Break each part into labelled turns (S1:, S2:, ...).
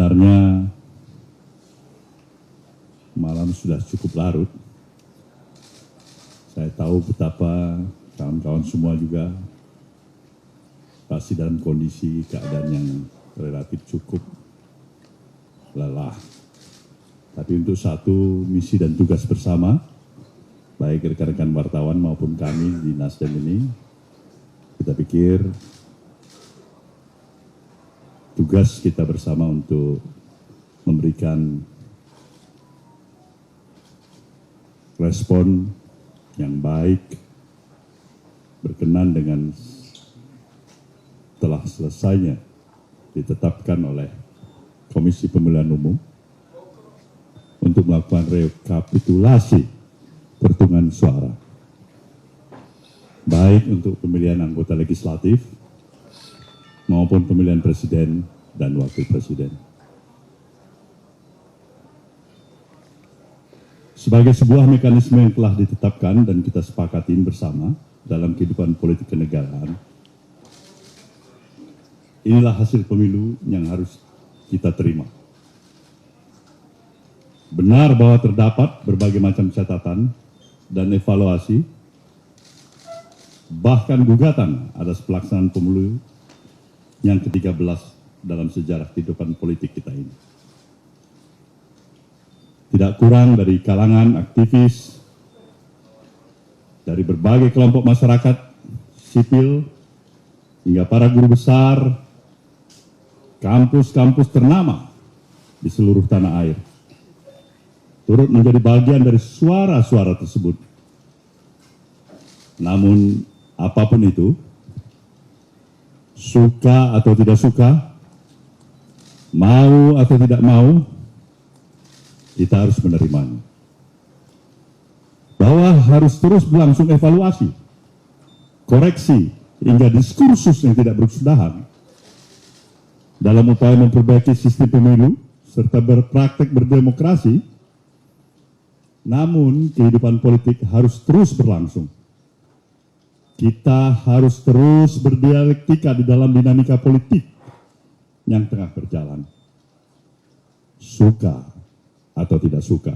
S1: Sebenarnya malam sudah cukup larut. Saya tahu betapa kawan-kawan semua juga pasti dalam kondisi keadaan yang relatif cukup lelah. Tapi untuk satu misi dan tugas bersama, baik rekan-rekan wartawan maupun kami di Nasdem ini, kita pikir tugas kita bersama untuk memberikan respon yang baik berkenan dengan telah selesainya ditetapkan oleh Komisi Pemilihan Umum untuk melakukan rekapitulasi perhitungan suara, baik untuk pemilihan anggota legislatif maupun pemilihan presiden dan wakil presiden. Sebagai sebuah mekanisme yang telah ditetapkan dan kita sepakatin bersama dalam kehidupan politik kenegaraan, inilah hasil pemilu yang harus kita terima. Benar bahwa terdapat berbagai macam catatan dan evaluasi, bahkan gugatan atas pelaksanaan pemilu yang ke-13 dalam sejarah kehidupan politik kita ini. Tidak kurang dari kalangan aktivis, dari berbagai kelompok masyarakat sipil, hingga para guru besar, kampus-kampus ternama di seluruh tanah air, turut menjadi bagian dari suara-suara tersebut. Namun, apapun itu, suka atau tidak suka, mau atau tidak mau, kita harus menerimanya. Bahwa harus terus berlangsung evaluasi, koreksi, hingga diskursus yang tidak berkesudahan dalam upaya memperbaiki sistem pemilu serta berpraktek berdemokrasi. Namun kehidupan politik harus terus berlangsung. Kita harus terus berdialektika di dalam dinamika politik yang tengah berjalan. Suka atau tidak suka,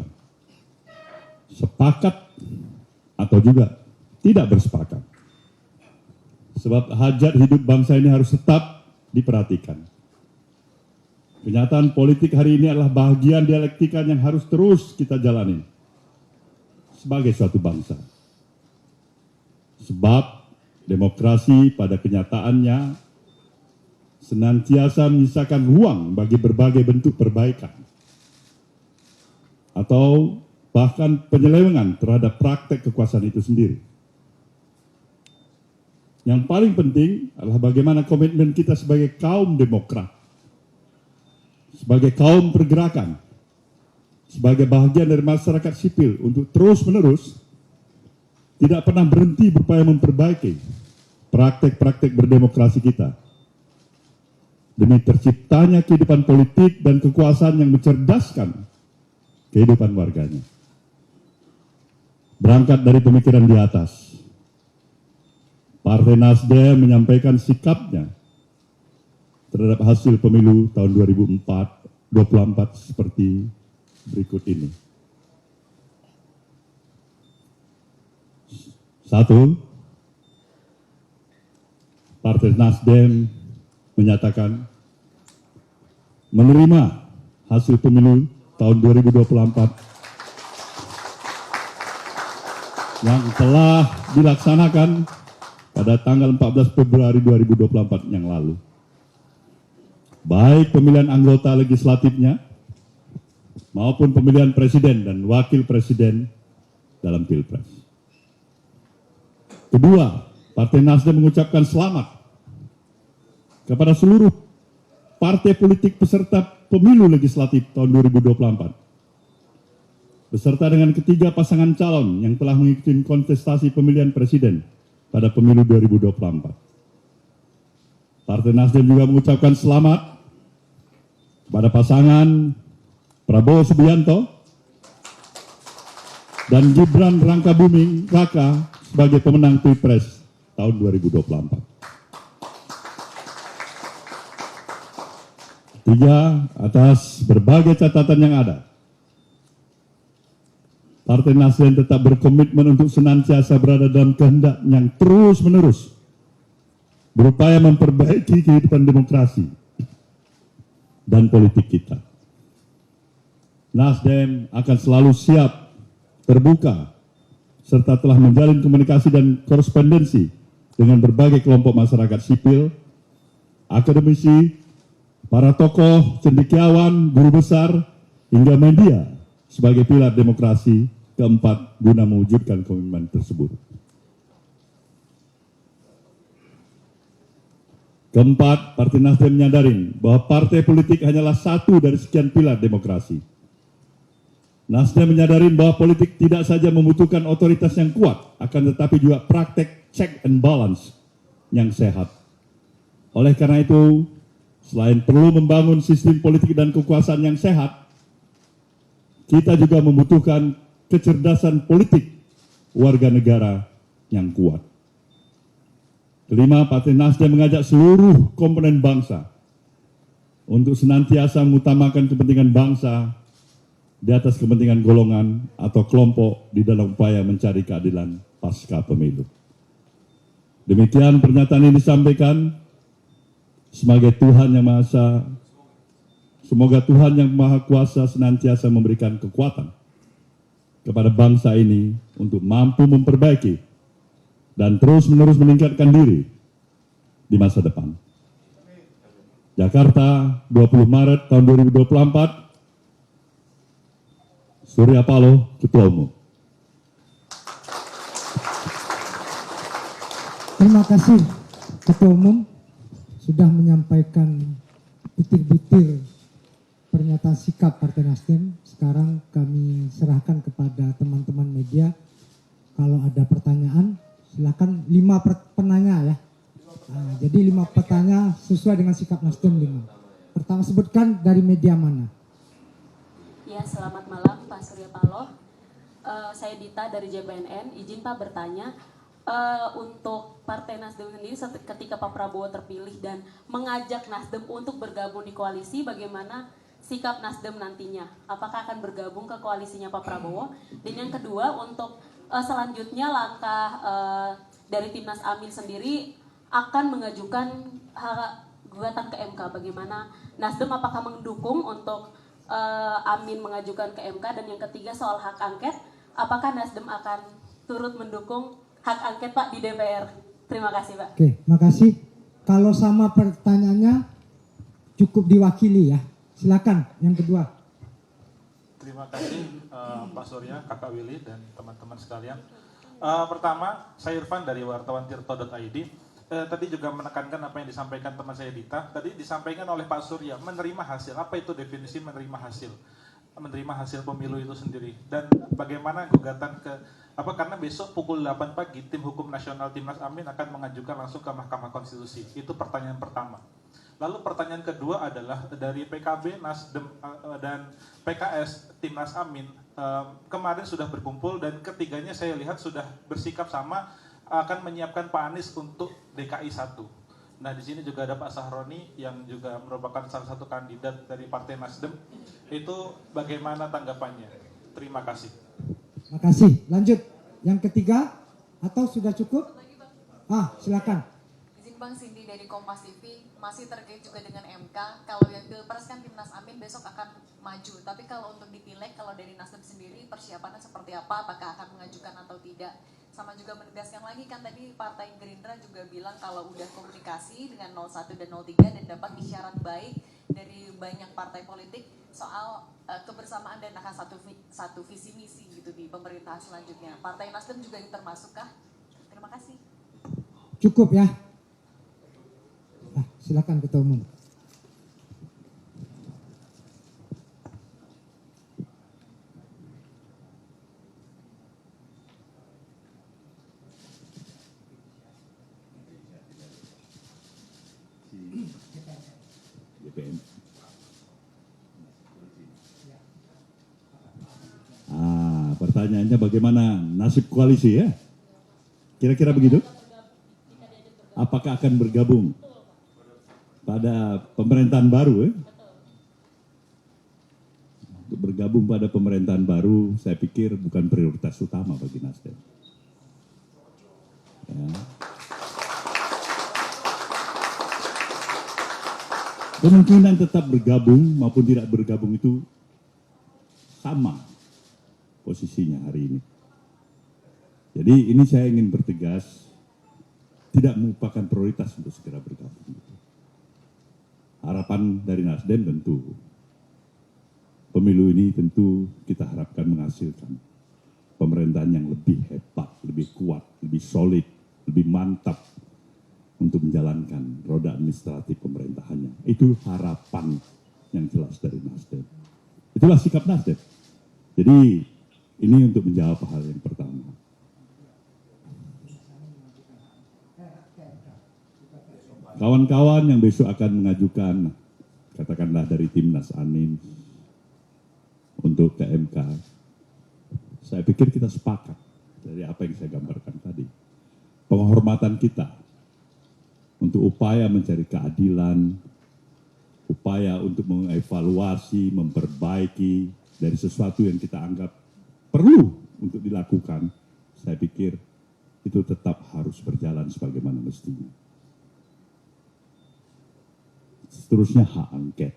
S1: sepakat atau juga tidak bersepakat. Sebab hajat hidup bangsa ini harus tetap diperhatikan. Kenyataan politik hari ini adalah bagian dialektika yang harus terus kita jalani sebagai suatu bangsa. Sebab demokrasi pada kenyataannya senantiasa menyisakan ruang bagi berbagai bentuk perbaikan atau bahkan penyelewengan terhadap praktek kekuasaan itu sendiri. Yang paling penting adalah bagaimana komitmen kita sebagai kaum demokrat, sebagai kaum pergerakan, sebagai bagian dari masyarakat sipil untuk terus-menerus tidak pernah berhenti berupaya memperbaiki praktek-praktek berdemokrasi kita demi terciptanya kehidupan politik dan kekuasaan yang mencerdaskan kehidupan warganya. Berangkat dari pemikiran di atas, Partai Nasdem menyampaikan sikapnya terhadap hasil pemilu tahun 2024 seperti berikut ini. 1. Partai Nasdem menyatakan menerima hasil pemilu tahun 2024 yang telah dilaksanakan pada tanggal 14 Februari 2024 yang lalu. Baik pemilihan anggota legislatifnya maupun pemilihan presiden dan wakil presiden dalam Pilpres. Kedua, Partai Nasdem mengucapkan selamat kepada seluruh partai politik peserta pemilu legislatif tahun 2024, beserta dengan ketiga pasangan calon yang telah mengikuti kontestasi pemilihan presiden pada pemilu 2024. Partai Nasdem juga mengucapkan selamat kepada pasangan Prabowo Subianto dan Gibran Rakabuming Raka sebagai pemenang Pilpres tahun 2024. Tiga, atas berbagai catatan yang ada, Partai Nasdem tetap berkomitmen untuk senantiasa berada dalam kehendak yang terus-menerus berupaya memperbaiki kehidupan demokrasi dan politik kita. Nasdem akan selalu siap, terbuka, serta telah menjalin komunikasi dan korespondensi dengan berbagai kelompok masyarakat sipil, akademisi, para tokoh, cendekiawan, guru besar, hingga media sebagai pilar demokrasi keempat guna mewujudkan komitmen tersebut. Keempat, Partai Nasdem menyadari bahwa partai politik hanyalah satu dari sekian pilar demokrasi. Nasdem menyadari bahwa politik tidak saja membutuhkan otoritas yang kuat, akan tetapi juga praktek check and balance yang sehat. Oleh karena itu, selain perlu membangun sistem politik dan kekuasaan yang sehat, kita juga membutuhkan kecerdasan politik warga negara yang kuat. Kelima, Partai Nasdem mengajak seluruh komponen bangsa untuk senantiasa mengutamakan kepentingan bangsa di atas kepentingan golongan atau kelompok di dalam upaya mencari keadilan pasca pemilu. Demikian pernyataan ini disampaikan sebagai Tuhan yang Maha Esa. Semoga Tuhan yang Maha Kuasa senantiasa memberikan kekuatan kepada bangsa ini untuk mampu memperbaiki dan terus-menerus meningkatkan diri di masa depan. Jakarta, 20 Maret tahun 2024, Surya Paloh, Ketua Umum.
S2: Terima kasih Ketua Umum sudah menyampaikan butir-butir pernyataan sikap Partai Nasdem. Sekarang kami serahkan kepada teman-teman media. Kalau ada pertanyaan, silakan 5 penanya ya. Nah, jadi 5 pertanyaan sesuai dengan sikap Nasdem 5. Pertama, sebutkan dari media mana.
S3: Ya, selamat malam Pak Surya Paloh. Saya Dita dari JPNN. Izin Pak bertanya, untuk Partai Nasdem sendiri ketika Pak Prabowo terpilih dan mengajak Nasdem untuk bergabung di koalisi, bagaimana sikap Nasdem nantinya? Apakah akan bergabung ke koalisinya Pak Prabowo? Dan yang kedua, untuk selanjutnya langkah dari Timnas Amin sendiri akan mengajukan gugatan ke MK. Bagaimana Nasdem apakah mendukung untuk Amin mengajukan ke MK? Dan yang ketiga soal hak angket, apakah Nasdem akan turut mendukung hak angket Pak di DPR? Terima kasih Pak.
S2: Oke, makasih. Kalau sama pertanyaannya cukup diwakili ya. Silakan yang kedua.
S4: Terima kasih Pak Surya, Kakak Willy dan teman-teman sekalian. Pertama, saya Irfan dari wartawantirto.id. Tadi juga menekankan apa yang disampaikan teman saya Dita. Tadi disampaikan oleh Pak Surya, menerima hasil. Apa itu definisi menerima hasil? Menerima hasil pemilu itu sendiri. Dan bagaimana gugatan ke karena besok pukul 8 pagi tim hukum nasional Timnas Amin akan mengajukan langsung ke Mahkamah Konstitusi. Itu pertanyaan pertama. Lalu pertanyaan kedua adalah dari PKB, Nasdem dan PKS Timnas Amin kemarin sudah berkumpul dan ketiganya saya lihat sudah bersikap sama akan menyiapkan Pak Anies untuk DKI 1. Nah, di sini juga ada Pak Sahroni yang juga merupakan salah satu kandidat dari Partai Nasdem. Itu bagaimana tanggapannya? Terima kasih.
S2: Terima kasih. Lanjut. Yang ketiga atau sudah cukup? Silakan.
S5: Izin Bang Cindy dari Kompas TV, masih terkait juga dengan MK. Kalau yang Pilpres kan Timnas Amin besok akan maju. Tapi kalau untuk di Pileg, kalau dari Nasdem sendiri persiapannya seperti apa? Apakah akan mengajukan atau tidak? Sama juga menegaskan lagi kan tadi Partai Gerindra juga bilang kalau udah komunikasi dengan 01 dan 03 dan dapat isyarat baik dari banyak partai politik soal kebersamaan dan akan satu visi misi gitu di pemerintahan selanjutnya. Partai Nasdem juga yang termasuk kah? Terima kasih.
S2: Cukup ya. Silakan Ketua Umum.
S1: Pertanyaannya bagaimana nasib koalisi ya? Kira-kira begitu? Apakah akan bergabung pada pemerintahan baru ya? bergabung pada pemerintahan baru, saya pikir bukan prioritas utama bagi Nasdem. Ya. Kemungkinan tetap bergabung maupun tidak bergabung itu sama posisinya hari ini. Jadi ini saya ingin bertegas, tidak merupakan prioritas untuk segera bergabung. Harapan dari Nasdem tentu, pemilu ini tentu kita harapkan menghasilkan pemerintahan yang lebih hebat, lebih kuat, lebih solid, lebih mantap untuk menjalankan roda administratif pemerintahannya. Itu harapan yang jelas dari Nasdem. Itulah sikap Nasdem. Jadi ini untuk menjawab hal yang pertama. Kawan-kawan yang besok akan mengajukan, katakanlah dari Timnas Amin untuk ke MK, saya pikir kita sepakat dari apa yang saya gambarkan tadi. Penghormatan kita untuk upaya mencari keadilan, upaya untuk mengevaluasi, memperbaiki dari sesuatu yang kita anggap perlu untuk dilakukan, saya pikir itu tetap harus berjalan sebagaimana mestinya. Seterusnya hak angket.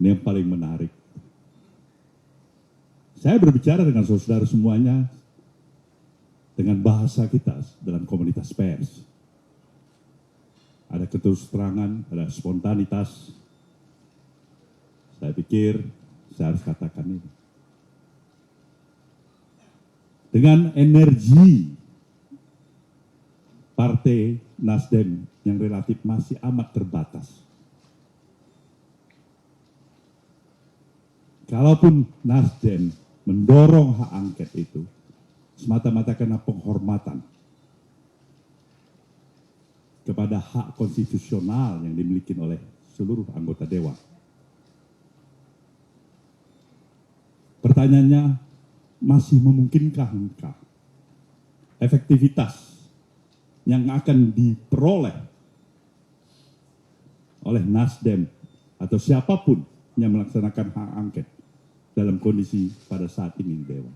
S1: Ini yang paling menarik. Saya berbicara dengan saudara semuanya dengan bahasa kita dalam komunitas pers. Ada keterus terangan, ada spontanitas. Saya pikir saya harus katakan ini. Dengan energi Partai Nasdem yang relatif masih amat terbatas. Kalaupun Nasdem mendorong hak angket itu semata-mata karena penghormatan kepada hak konstitusional yang dimiliki oleh seluruh anggota dewan. Pertanyaannya, masih memungkinkah efektivitas yang akan diperoleh oleh Nasdem atau siapapun yang melaksanakan hak angket dalam kondisi pada saat ini di Dewan.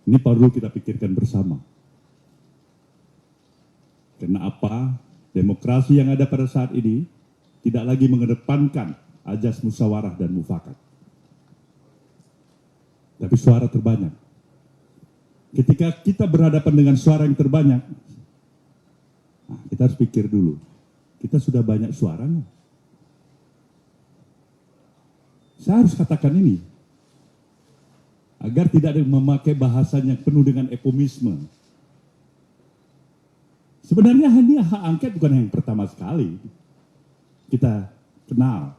S1: Ini perlu kita pikirkan bersama. Karena apa? Demokrasi yang ada pada saat ini tidak lagi mengedepankan ajas musyawarah dan mufakat. Tapi suara terbanyak. Ketika kita berhadapan dengan suara yang terbanyak, nah, kita harus pikir dulu, kita sudah banyak suara nggak? Saya harus katakan ini, agar tidak ada memakai bahasanya penuh dengan eufemisme. Sebenarnya ini hak angket bukan yang pertama sekali kita kenal.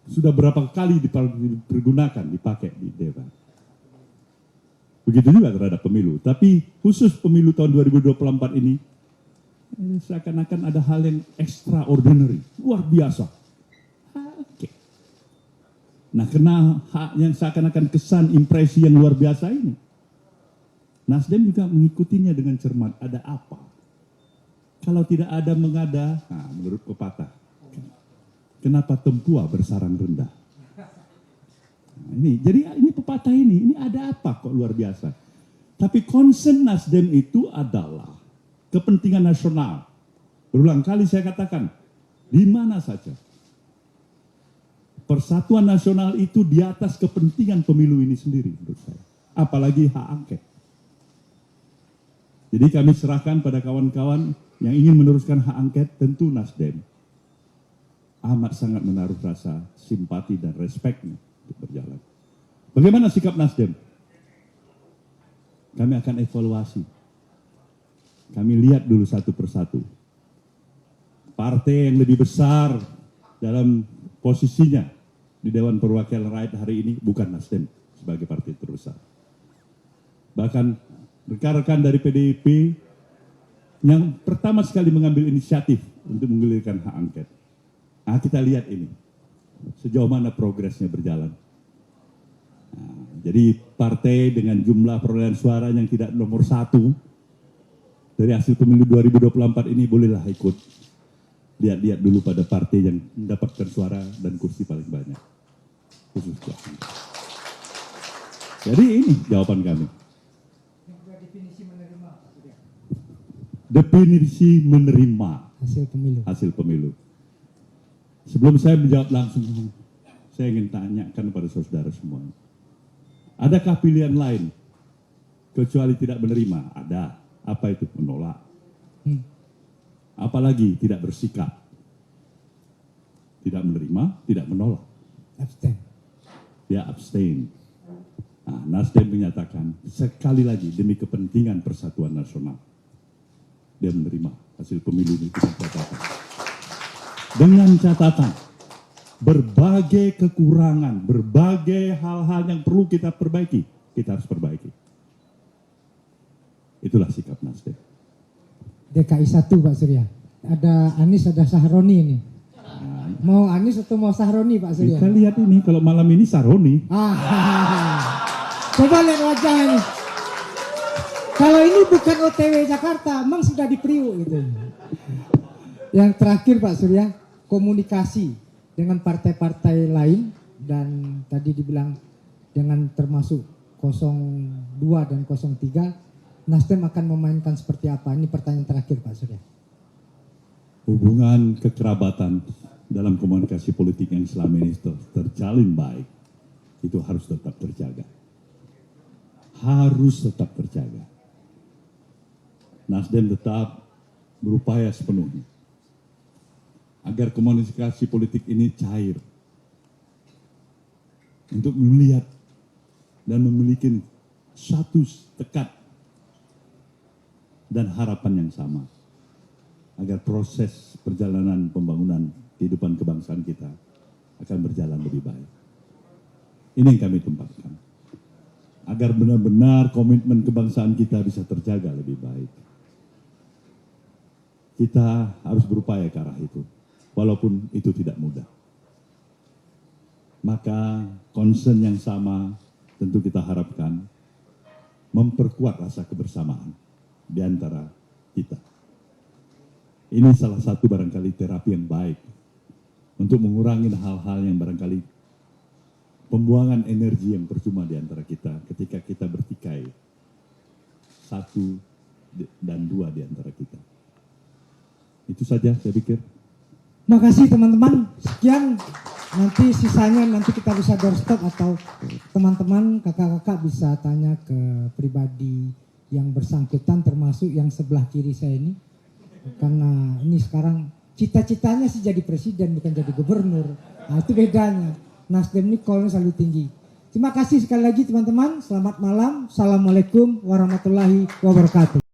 S1: Sudah berapa kali dipergunakan, dipakai di dewan. Begitu juga terhadap pemilu. Tapi khusus pemilu tahun 2024 ini, seakan-akan ada hal yang extraordinary, luar biasa. Oke. Nah, kena hak yang seakan-akan kesan impresi yang luar biasa ini, Nasdem juga mengikutinya dengan cermat. Ada apa? Kalau tidak ada mengada, nah, menurut pepatah, kenapa tempua bersarang rendah? Ini, jadi ini pepatah ini ada apa kok luar biasa. Tapi concern Nasdem itu adalah kepentingan nasional. Berulang kali saya katakan, di mana saja. Persatuan nasional itu di atas kepentingan pemilu ini sendiri menurut saya. Apalagi hak angket. Jadi kami serahkan pada kawan-kawan yang ingin meneruskan hak angket, tentu Nasdem amat sangat menaruh rasa simpati dan respeknya untuk berjalan. Bagaimana sikap Nasdem? Kami akan evaluasi. Kami lihat dulu satu persatu. Partai yang lebih besar dalam posisinya di Dewan Perwakilan Rakyat hari ini bukan Nasdem sebagai partai terbesar. Bahkan rekan-rekan dari PDIP yang pertama sekali mengambil inisiatif untuk menggulirkan hak angket. Nah, kita lihat ini. Sejauh mana progresnya berjalan. Nah, jadi partai dengan jumlah perolehan suara yang tidak nomor 1 dari hasil pemilu 2024 ini bolehlah ikut lihat-lihat dulu pada partai yang mendapatkan suara dan kursi paling banyak. Khusus Jatim. Jadi ini jawaban kami. Definisi menerima hasil pemilu. Sebelum saya menjawab langsung, saya ingin tanyakan kepada saudara semua. Adakah pilihan lain kecuali tidak menerima? Ada. Apa itu? Menolak. Apalagi tidak bersikap. Tidak menerima, tidak menolak.
S2: Abstain.
S1: Dia abstain. Nah, Nasdem menyatakan sekali lagi demi kepentingan persatuan nasional, dia menerima hasil pemilu ini dengan catatan berbagai kekurangan, berbagai hal-hal yang perlu kita perbaiki, kita harus perbaiki. Itulah sikap Nasdem.
S2: DKI 1 Pak Surya. Ada Anies, ada Sahroni ini. Mau Anies atau mau Sahroni Pak Surya?
S1: Kita lihat ini, kalau malam ini Saroni.
S2: Coba lihat wajah ini. Kalau ini bukan OTW Jakarta, memang sudah di Priuk gitu. Yang terakhir Pak Surya, komunikasi dengan partai-partai lain dan tadi dibilang dengan termasuk 02 dan 03, Nasdem akan memainkan seperti apa? Ini pertanyaan terakhir Pak Surya.
S1: Hubungan kekerabatan dalam komunikasi politik yang selama ini terjalin baik, itu harus tetap terjaga. Harus tetap terjaga. Nasdem tetap berupaya sepenuhnya agar komunikasi politik ini cair, untuk melihat dan memiliki satu tekad dan harapan yang sama, agar proses perjalanan pembangunan kehidupan kebangsaan kita akan berjalan lebih baik. Ini yang kami tempatkan, agar benar-benar komitmen kebangsaan kita bisa terjaga lebih baik. Kita harus berupaya ke arah itu, walaupun itu tidak mudah. Maka concern yang sama tentu kita harapkan memperkuat rasa kebersamaan di antara kita. Ini salah satu barangkali terapi yang baik untuk mengurangi hal-hal yang barangkali pembuangan energi yang percuma di antara kita ketika kita bertikai satu dan dua di antara kita. Itu saja saya pikir.
S2: Makasih teman-teman. Sekian, nanti sisanya nanti kita bisa doorstep atau teman-teman kakak-kakak bisa tanya ke pribadi yang bersangkutan, termasuk yang sebelah kiri saya ini. Karena ini sekarang cita-citanya sih jadi presiden, bukan jadi gubernur. Nah, itu bedanya. Nasdem ini call-nya selalu tinggi. Terima kasih sekali lagi teman-teman. Selamat malam. Assalamualaikum warahmatullahi wabarakatuh.